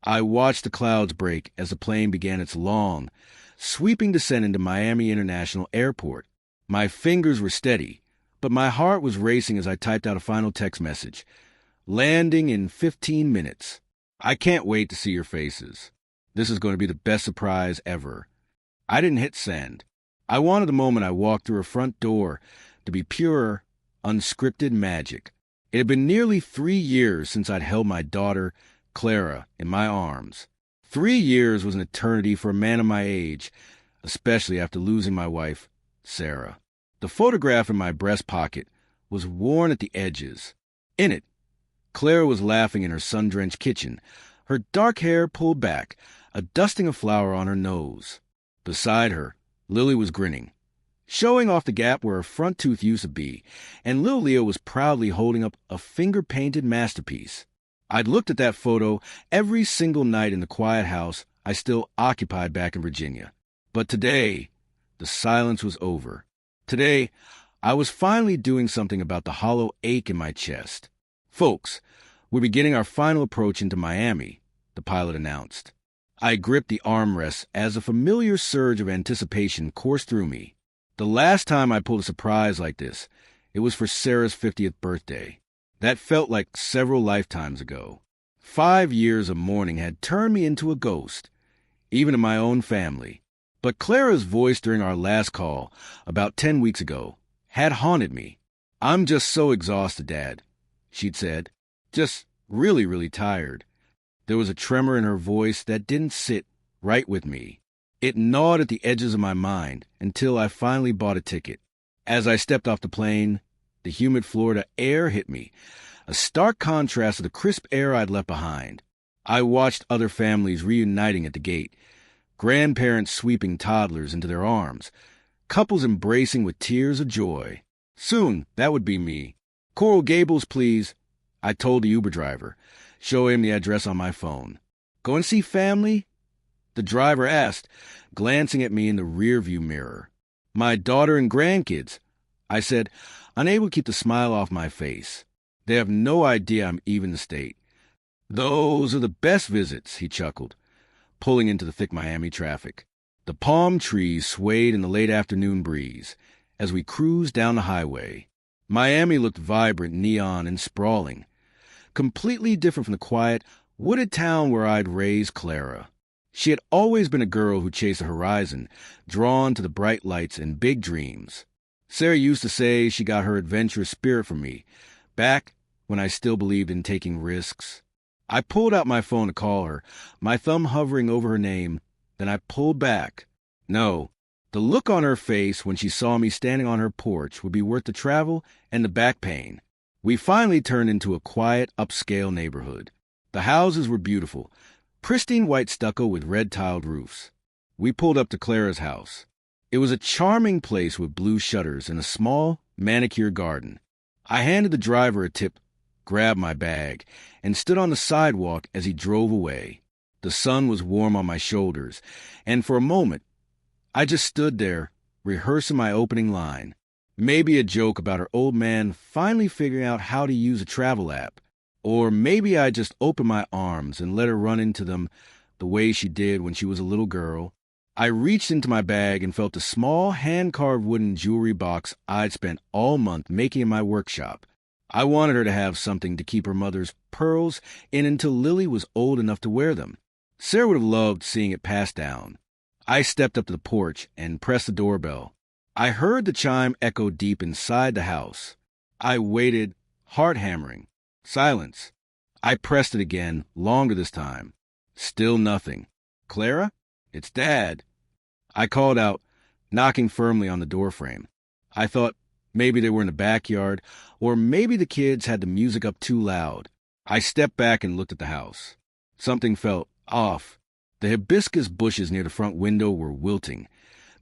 I watched the clouds break as the plane began its long, sweeping descent into Miami International Airport. My fingers were steady, but my heart was racing as I typed out a final text message. Landing in 15 minutes. I can't wait to see your faces. This is going to be the best surprise ever. I didn't hit send. I wanted the moment I walked through her front door to be pure, unscripted magic. It had been nearly 3 years since I'd held my daughter, Clara, in my arms. 3 years was an eternity for a man of my age, especially after losing my wife, Sarah. The photograph in my breast pocket was worn at the edges. In it, Clara was laughing in her sun-drenched kitchen, her dark hair pulled back, a dusting of flour on her nose. Beside her, Lily was grinning, showing off the gap where her front tooth used to be, and Lil Leo was proudly holding up a finger-painted masterpiece. I'd looked at that photo every single night in the quiet house I still occupied back in Virginia. But today, the silence was over. Today, I was finally doing something about the hollow ache in my chest. Folks, we're beginning our final approach into Miami, the pilot announced. I gripped the armrests as a familiar surge of anticipation coursed through me. The last time I pulled a surprise like this, it was for Sarah's 50th birthday. That felt like several lifetimes ago. 5 years of mourning had turned me into a ghost, even in my own family. But Clara's voice during our last call, about 10 weeks ago, had haunted me. "I'm just so exhausted, Dad," she'd said. "Just really, really tired." There was a tremor in her voice that didn't sit right with me. It gnawed at the edges of my mind until I finally bought a ticket. As I stepped off the plane, the humid Florida air hit me, a stark contrast to the crisp air I'd left behind. I watched other families reuniting at the gate, grandparents sweeping toddlers into their arms, couples embracing with tears of joy. Soon, that would be me. "Coral Gables, please," I told the Uber driver, showing him the address on my phone. "Go and see family?" The driver asked, glancing at me in the rearview mirror. "My daughter and grandkids," I said, unable to keep the smile off my face. "They have no idea I'm even the state." "Those are the best visits," he chuckled, pulling into the thick Miami traffic. The palm trees swayed in the late afternoon breeze as we cruised down the highway. Miami looked vibrant, neon, and sprawling, completely different from the quiet, wooded town where I'd raised Clara. She had always been a girl who chased the horizon, drawn to the bright lights and big dreams. Sarah used to say she got her adventurous spirit from me, back when I still believed in taking risks. I pulled out my phone to call her, my thumb hovering over her name, then I pulled back. No, the look on her face when she saw me standing on her porch would be worth the travel and the back pain. We finally turned into a quiet, upscale neighborhood. The houses were beautiful, pristine white stucco with red-tiled roofs. We pulled up to Clara's house. It was a charming place with blue shutters and a small, manicured garden. I handed the driver a tip, grabbed my bag, and stood on the sidewalk as he drove away. The sun was warm on my shoulders, and for a moment, I just stood there, rehearsing my opening line. Maybe a joke about her old man finally figuring out how to use a travel app. Or maybe I just opened my arms and let her run into them the way she did when she was a little girl. I reached into my bag and felt the small, hand-carved wooden jewelry box I'd spent all month making in my workshop. I wanted her to have something to keep her mother's pearls in until Lily was old enough to wear them. Sarah would have loved seeing it passed down. I stepped up to the porch and pressed the doorbell. I heard the chime echo deep inside the house. I waited, heart hammering. Silence. I pressed it again, longer this time. Still nothing. "Clara? It's Dad." I called out, knocking firmly on the doorframe. I thought maybe they were in the backyard, or maybe the kids had the music up too loud. I stepped back and looked at the house. Something felt off. The hibiscus bushes near the front window were wilting,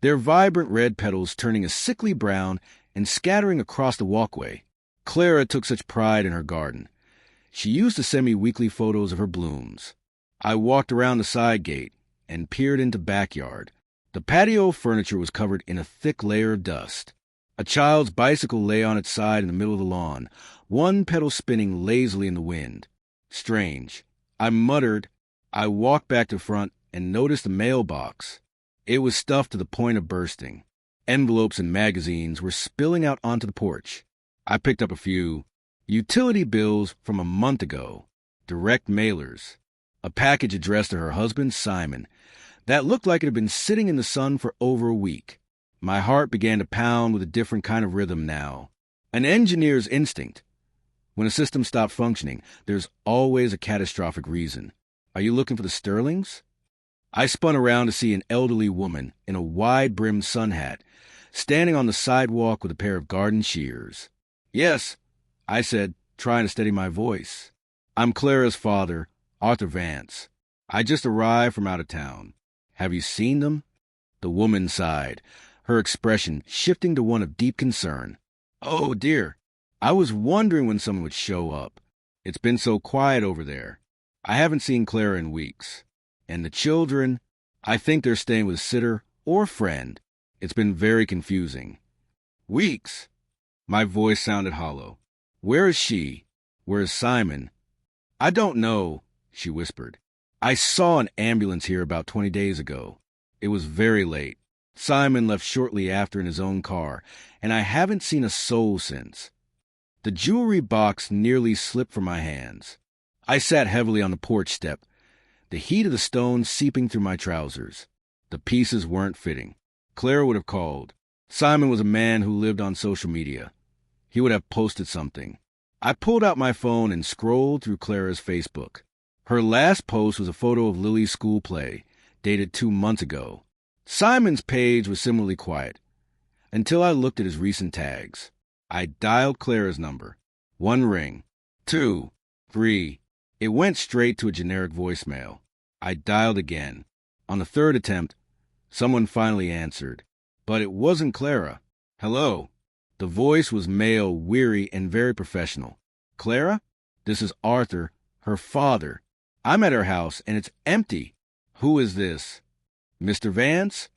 their vibrant red petals turning a sickly brown and scattering across the walkway. Clara took such pride in her garden. She used to send me weekly photos of her blooms. I walked around the side gate and peered into backyard. The patio furniture was covered in a thick layer of dust. A child's bicycle lay on its side in the middle of the lawn, one pedal spinning lazily in the wind. Strange. I muttered, I walked back to the front and noticed the mailbox. It was stuffed to the point of bursting. Envelopes and magazines were spilling out onto the porch. I picked up a few utility bills from a month ago, direct mailers, a package addressed to her husband, Simon, that looked like it had been sitting in the sun for over a week. My heart began to pound with a different kind of rhythm now. An engineer's instinct. When a system stops functioning, there's always a catastrophic reason. Are you looking for the Sterlings? I spun around to see an elderly woman in a wide-brimmed sun hat, standing on the sidewalk with a pair of garden shears. Yes, I said, trying to steady my voice. I'm Clara's father, Arthur Vance. I just arrived from out of town. Have you seen them? The woman sighed, her expression shifting to one of deep concern. Oh, dear. I was wondering when someone would show up. It's been so quiet over there. I haven't seen Clara in weeks. And the children, I think they're staying with a sitter or friend. It's been very confusing. Weeks? My voice sounded hollow. Where is she? Where is Simon? I don't know, she whispered. I saw an ambulance here about 20 days ago. It was very late. Simon left shortly after in his own car, and I haven't seen a soul since. The jewelry box nearly slipped from my hands. I sat heavily on the porch step, the heat of the stone seeping through my trousers. The pieces weren't fitting. Clara would have called. Simon was a man who lived on social media. He would have posted something. I pulled out my phone and scrolled through Clara's Facebook. Her last post was a photo of Lily's school play, dated 2 months ago. Simon's page was similarly quiet, until I looked at his recent tags. I dialed Clara's number. 1 ring. 2. 3. It went straight to a generic voicemail. I dialed again. On the 3rd attempt, someone finally answered. But it wasn't Clara. Hello. The voice was male, weary, and very professional. Clara? This is Arthur, her father. I'm at her house, and it's empty. Who is this? Mr. Vance?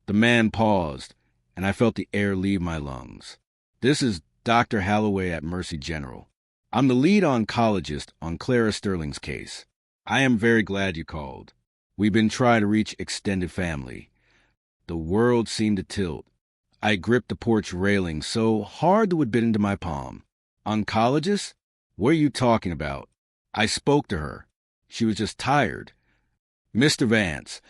The man paused, and I felt the air leave my lungs. This is Dr. Halloway at Mercy General. I'm the lead oncologist on Clara Sterling's case. I am very glad you called. We've been trying to reach extended family. The world seemed to tilt. I gripped the porch railing so hard that it would bit into my palm. Oncologist? What are you talking about? I spoke to her. She was just tired. Mr. Vance,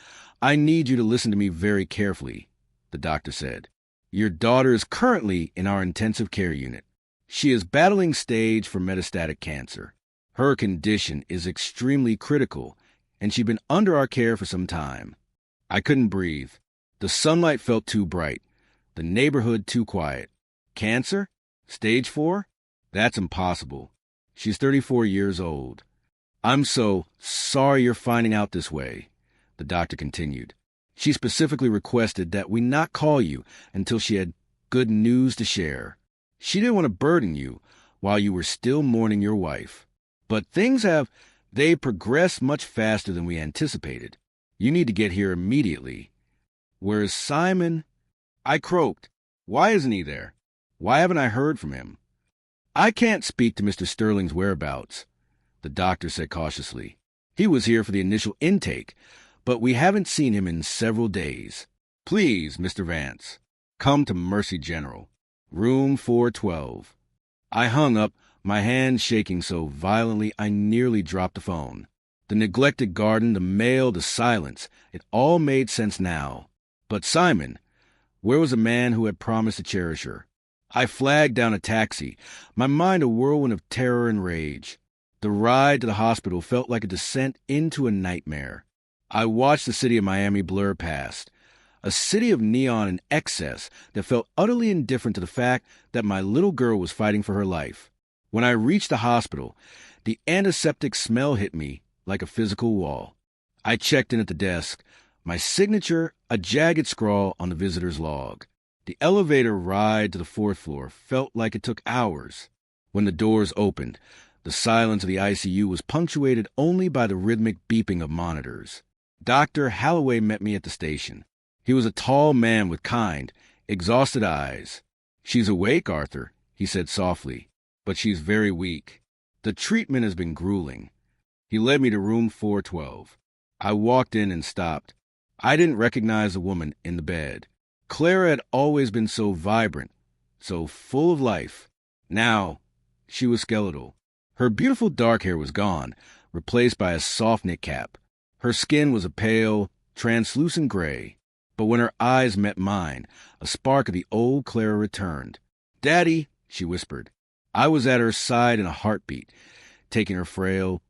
I need you to listen to me very carefully, the doctor said. Your daughter is currently in our intensive care unit. She is battling stage for metastatic cancer. Her condition is extremely critical, and she's been under our care for some time. I couldn't breathe. The sunlight felt too bright. The neighborhood too quiet. Cancer? Stage 4? That's impossible. She's 34 years old. I'm so sorry you're finding out this way, the doctor continued. She specifically requested that we not call you until she had good news to share. She didn't want to burden you while you were still mourning your wife. But they progressed much faster than we anticipated. You need to get here immediately. Whereas Simon, I croaked. Why isn't he there? Why haven't I heard from him? I can't speak to Mr. Sterling's whereabouts, the doctor said cautiously. He was here for the initial intake, but we haven't seen him in several days. Please, Mr. Vance, come to Mercy General, room 412. I hung up, my hand shaking so violently I nearly dropped the phone. The neglected garden, the mail, the silence, it all made sense now. But Simon, where was the man who had promised to cherish her? I flagged down a taxi, my mind a whirlwind of terror and rage. The ride to the hospital felt like a descent into a nightmare. I watched the city of Miami blur past, a city of neon and excess that felt utterly indifferent to the fact that my little girl was fighting for her life. When I reached the hospital, the antiseptic smell hit me like a physical wall. I checked in at the desk, my signature a jagged scrawl on the visitor's log. The elevator ride to the 4th floor felt like it took hours. When the doors opened, the silence of the ICU was punctuated only by the rhythmic beeping of monitors. Dr. Halloway met me at the station. He was a tall man with kind, exhausted eyes. She's awake, Arthur, he said softly, but she's very weak. The treatment has been grueling. He led me to room 412. I walked in and stopped. I didn't recognize the woman in the bed. Clara had always been so vibrant, so full of life. Now, she was skeletal. Her beautiful dark hair was gone, replaced by a soft knit cap. Her skin was a pale, translucent gray. But when her eyes met mine, a spark of the old Clara returned. "Daddy," she whispered. I was at her side in a heartbeat, taking her frail,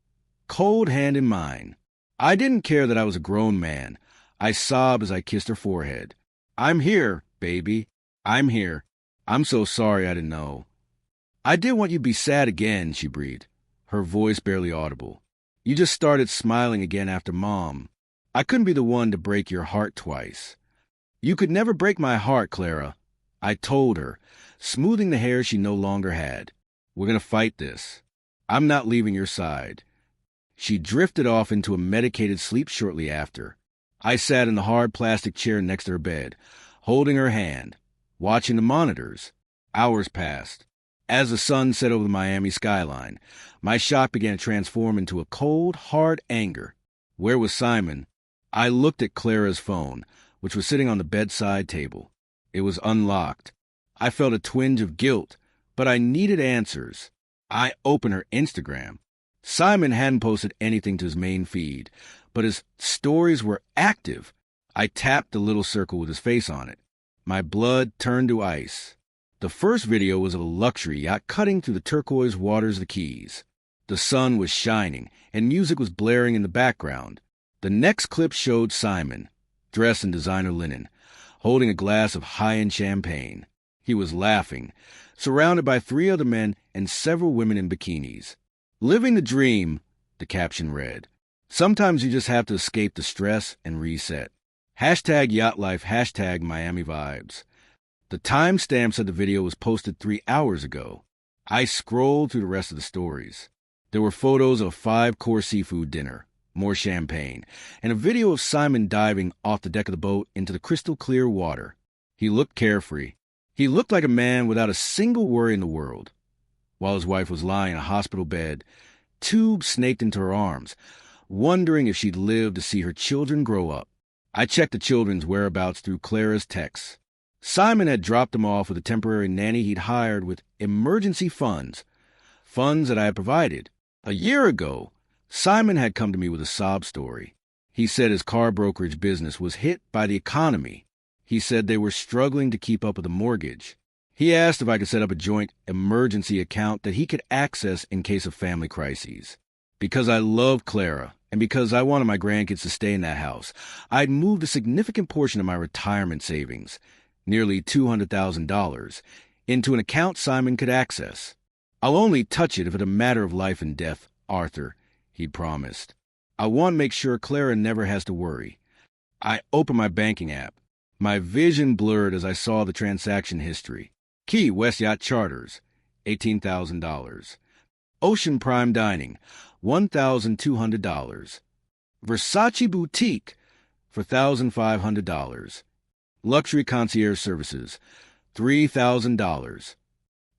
cold hand in mine. I didn't care that I was a grown man. I sobbed as I kissed her forehead. "I'm here, baby. I'm here. I'm so sorry I didn't know." "I didn't want you to be sad again," she breathed, her voice barely audible. "You just started smiling again after Mom. I couldn't be the one to break your heart twice." "You could never break my heart, Clara," I told her, smoothing the hair she no longer had. "We're going to fight this. I'm not leaving your side." She drifted off into a medicated sleep shortly after. I sat in the hard plastic chair next to her bed, holding her hand, watching the monitors. Hours passed. As the sun set over the Miami skyline, my shock began to transform into a cold, hard anger. Where was Simon? I looked at Clara's phone, which was sitting on the bedside table. It was unlocked. I felt a twinge of guilt, but I needed answers. I opened her Instagram. Simon hadn't posted anything to his main feed, but his stories were active. I tapped the little circle with his face on it. My blood turned to ice. The first video was of a luxury yacht cutting through the turquoise waters of the Keys. The sun was shining, and music was blaring in the background. The next clip showed Simon, dressed in designer linen, holding a glass of high-end champagne. He was laughing, surrounded by 3 other men and several women in bikinis. "Living the dream," the caption read. "Sometimes you just have to escape the stress and reset." Hashtag yacht life, hashtag Miami vibes. The timestamp said the video was posted 3 hours ago. I scrolled through the rest of the stories. There were photos of a 5-course seafood dinner, more champagne, and a video of Simon diving off the deck of the boat into the crystal clear water. He looked carefree. He looked like a man without a single worry in the world. While his wife was lying in a hospital bed, tubes snaked into her arms, wondering if she'd live to see her children grow up. I checked the children's whereabouts through Clara's texts. Simon had dropped them off with a temporary nanny he'd hired with emergency funds that I had provided. A year ago, Simon had come to me with a sob story. He said his car brokerage business was hit by the economy. He said they were struggling to keep up with the mortgage. He asked if I could set up a joint emergency account that he could access in case of family crises. Because I loved Clara, and because I wanted my grandkids to stay in that house, I'd moved a significant portion of my retirement savings, nearly $200,000, into an account Simon could access. "I'll only touch it if it's a matter of life and death, Arthur," he'd promised. "I want to make sure Clara never has to worry." I opened my banking app. My vision blurred as I saw the transaction history. Key West Yacht Charters, $18,000. Ocean Prime Dining, $1,200. Versace Boutique for $1,500. Luxury Concierge Services, $3,000.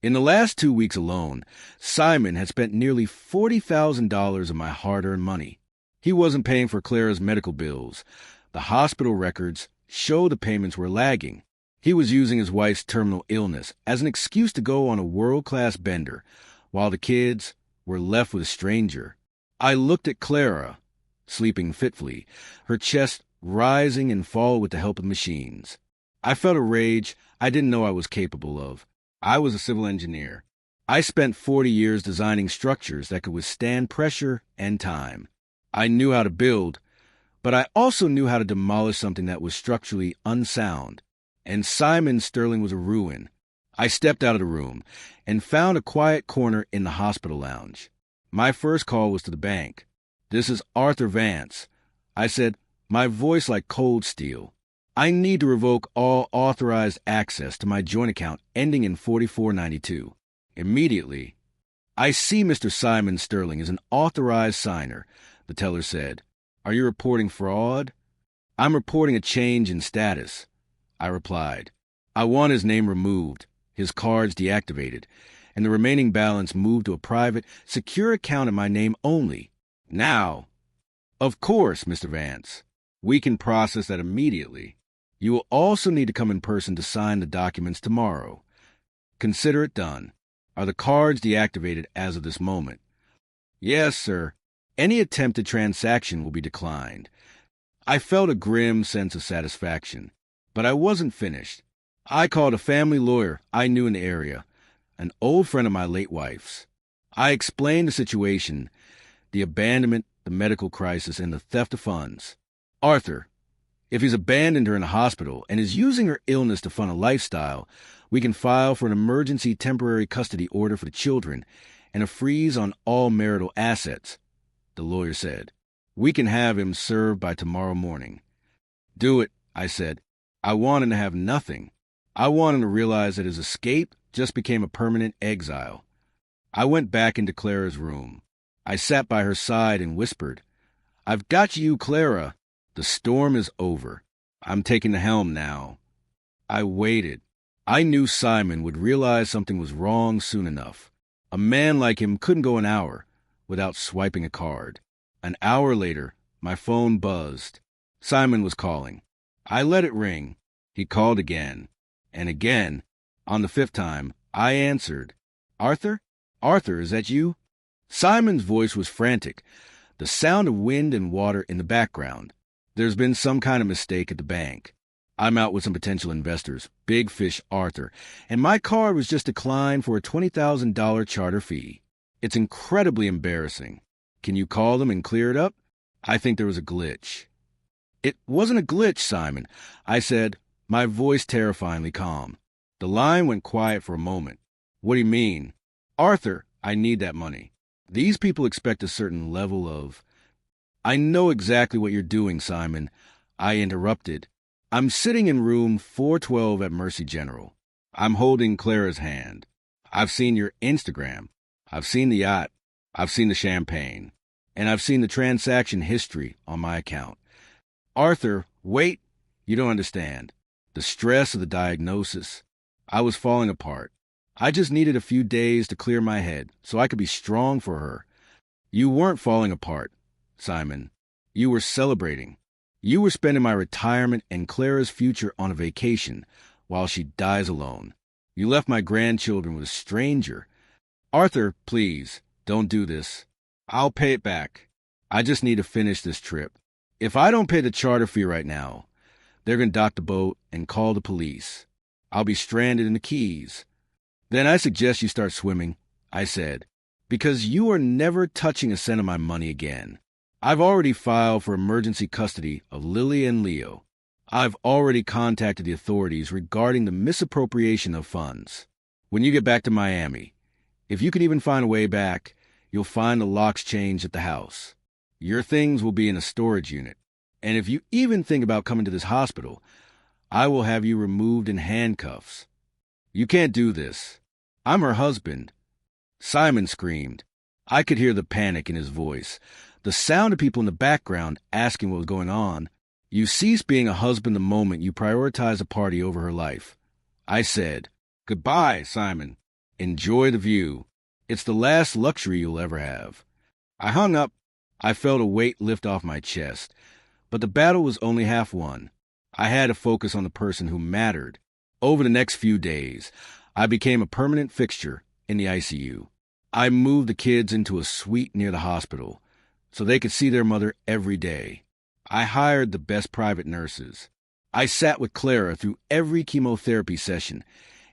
In the last 2 weeks alone, Simon had spent nearly $40,000 of my hard-earned money. He wasn't paying for Clara's medical bills. The hospital records showed the payments were lagging. He was using his wife's terminal illness as an excuse to go on a world-class bender, while the kids were left with a stranger. I looked at Clara, sleeping fitfully, her chest rising and fall with the help of machines. I felt a rage I didn't know I was capable of. I was a civil engineer. I spent 40 years designing structures that could withstand pressure and time. I knew how to build, but I also knew how to demolish something that was structurally unsound. And Simon Sterling was a ruin. I stepped out of the room and found a quiet corner in the hospital lounge. My first call was to the bank. "This is Arthur Vance," I said, my voice like cold steel. "I need to revoke all authorized access to my joint account ending in 4492. Immediately." "I see Mr. Simon Sterling is an authorized signer," the teller said. "Are you reporting fraud?" "I'm reporting a change in status," I replied. "I want his name removed, his cards deactivated, and the remaining balance moved to a private, secure account in my name only. Now." Of course, Mr. Vance. We can process that immediately. You will also need to come in person to sign the documents tomorrow. Consider it done. Are the cards deactivated as of this moment? Yes, sir. Any attempted transaction will be declined. I felt a grim sense of satisfaction, but I wasn't finished. I called a family lawyer I knew in the area, an old friend of my late wife's. I explained the situation, the abandonment, the medical crisis, and the theft of funds. Arthur, if he's abandoned her in a hospital and is using her illness to fund a lifestyle, we can file for an emergency temporary custody order for the children and a freeze on all marital assets, the lawyer said. We can have him served by tomorrow morning. Do it, I said. I want him to have nothing. I want him to realize that his escape just became a permanent exile. I went back into Clara's room. I sat by her side and whispered, I've got you, Clara. The storm is over. I'm taking the helm now. I waited. I knew Simon would realize something was wrong soon enough. A man like him couldn't go an hour without swiping a card. An hour later, my phone buzzed. Simon was calling. I let it ring. He called again. And again. On the fifth time, I answered. Arthur? Arthur, is that you? Simon's voice was frantic, the sound of wind and water in the background. There's been some kind of mistake at the bank. I'm out with some potential investors, Big Fish Arthur, and my card was just declined for a $20,000 charter fee. It's incredibly embarrassing. Can you call them and clear it up? I think there was a glitch. It wasn't a glitch, Simon, I said, my voice terrifyingly calm. The line went quiet for a moment. What do you mean? Arthur, I need that money. These people expect a certain level of... I know exactly what you're doing, Simon. I interrupted. I'm sitting in room 412 at Mercy General. I'm holding Clara's hand. I've seen your Instagram. I've seen the yacht. I've seen the champagne. And I've seen the transaction history on my account. Arthur, wait. You don't understand. The stress of the diagnosis. I was falling apart. I just needed a few days to clear my head so I could be strong for her. You weren't falling apart, Simon. You were celebrating. You were spending my retirement and Clara's future on a vacation while she dies alone. You left my grandchildren with a stranger. Arthur, please, don't do this. I'll pay it back. I just need to finish this trip. If I don't pay the charter fee right now, they're going to dock the boat and call the police. I'll be stranded in the Keys. Then I suggest you start swimming, I said, because you are never touching a cent of my money again. I've already filed for emergency custody of Lily and Leo. I've already contacted the authorities regarding the misappropriation of funds. When you get back to Miami, if you can even find a way back, you'll find the locks changed at the house. Your things will be in a storage unit. And if you even think about coming to this hospital, I will have you removed in handcuffs. You can't do this. I'm her husband. Simon screamed. I could hear the panic in his voice, the sound of people in the background asking what was going on. You cease being a husband the moment you prioritize a party over her life. I said, Goodbye, Simon. Enjoy the view. It's the last luxury you'll ever have. I hung up. I felt a weight lift off my chest. But the battle was only half won. I had to focus on the person who mattered. Over the next few days, I became a permanent fixture in the ICU. I moved the kids into a suite near the hospital so they could see their mother every day. I hired the best private nurses. I sat with Clara through every chemotherapy session,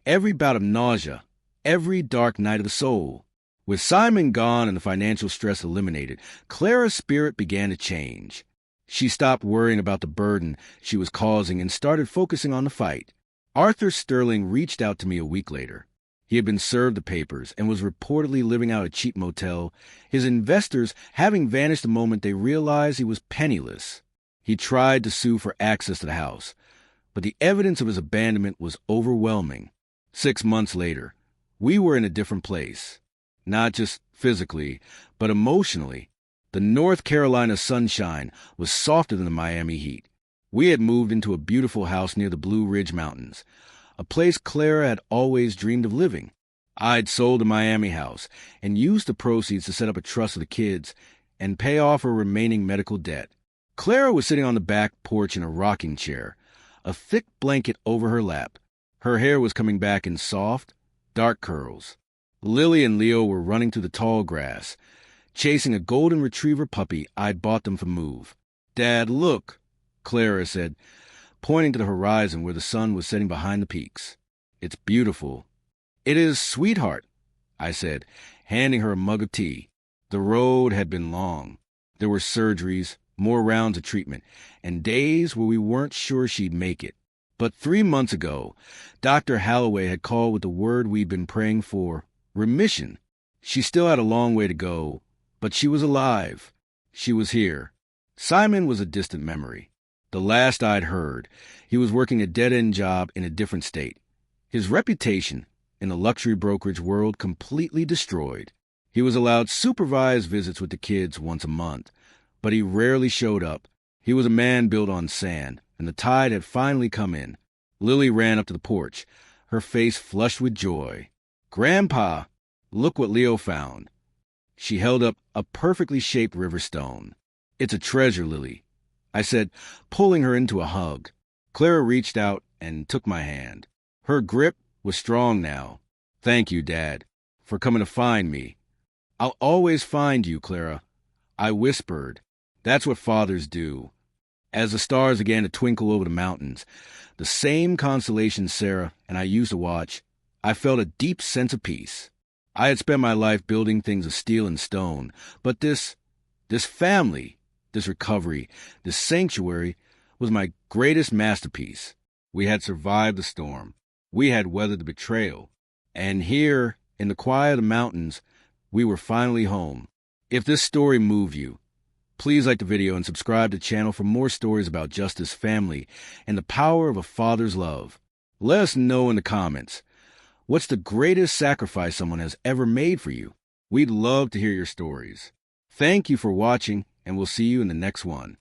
every bout of nausea, every dark night of the soul. With Simon gone and the financial stress eliminated, Clara's spirit began to change. She stopped worrying about the burden she was causing and started focusing on the fight. Arthur Sterling reached out to me a week later. He had been served the papers and was reportedly living out a cheap motel, his investors having vanished the moment they realized he was penniless. He tried to sue for access to the house, but the evidence of his abandonment was overwhelming. 6 months later, we were in a different place. Not just physically, but emotionally. The North Carolina sunshine was softer than the Miami heat. We had moved into a beautiful house near the Blue Ridge Mountains, a place Clara had always dreamed of living. I'd sold the Miami house and used the proceeds to set up a trust for the kids and pay off her remaining medical debt. Clara was sitting on the back porch in a rocking chair, a thick blanket over her lap. Her hair was coming back in soft, dark curls. Lily and Leo were running through the tall grass, chasing a golden retriever puppy I'd bought them for Move. "Dad, look," Clara said, pointing to the horizon where the sun was setting behind the peaks. "It's beautiful." "It is, sweetheart," I said, handing her a mug of tea. The road had been long. There were surgeries, more rounds of treatment, and days where we weren't sure she'd make it. But 3 months ago, Dr. Holloway had called with the word we'd been praying for, remission. She still had a long way to go, but she was alive. She was here. Simon was a distant memory. The last I'd heard, he was working a dead-end job in a different state. His reputation in the luxury brokerage world completely destroyed. He was allowed supervised visits with the kids once a month, but he rarely showed up. He was a man built on sand, and the tide had finally come in. Lily ran up to the porch, her face flushed with joy. "Grandpa, look what Leo found." She held up a perfectly shaped river stone. "It's a treasure, Lily," I said, pulling her into a hug. Clara reached out and took my hand. Her grip was strong now. "Thank you, Dad, for coming to find me." "I'll always find you, Clara," I whispered. "That's what fathers do." As the stars began to twinkle over the mountains, the same constellation Sarah and I used to watch, I felt a deep sense of peace. I had spent my life building things of steel and stone, but this family, this recovery, this sanctuary was my greatest masterpiece. We had survived the storm. We had weathered the betrayal. And here, in the quiet of the mountains, we were finally home. If this story moved you, please like the video and subscribe to the channel for more stories about justice, family, and the power of a father's love. Let us know in the comments, what's the greatest sacrifice someone has ever made for you? We'd love to hear your stories. Thank you for watching, and we'll see you in the next one.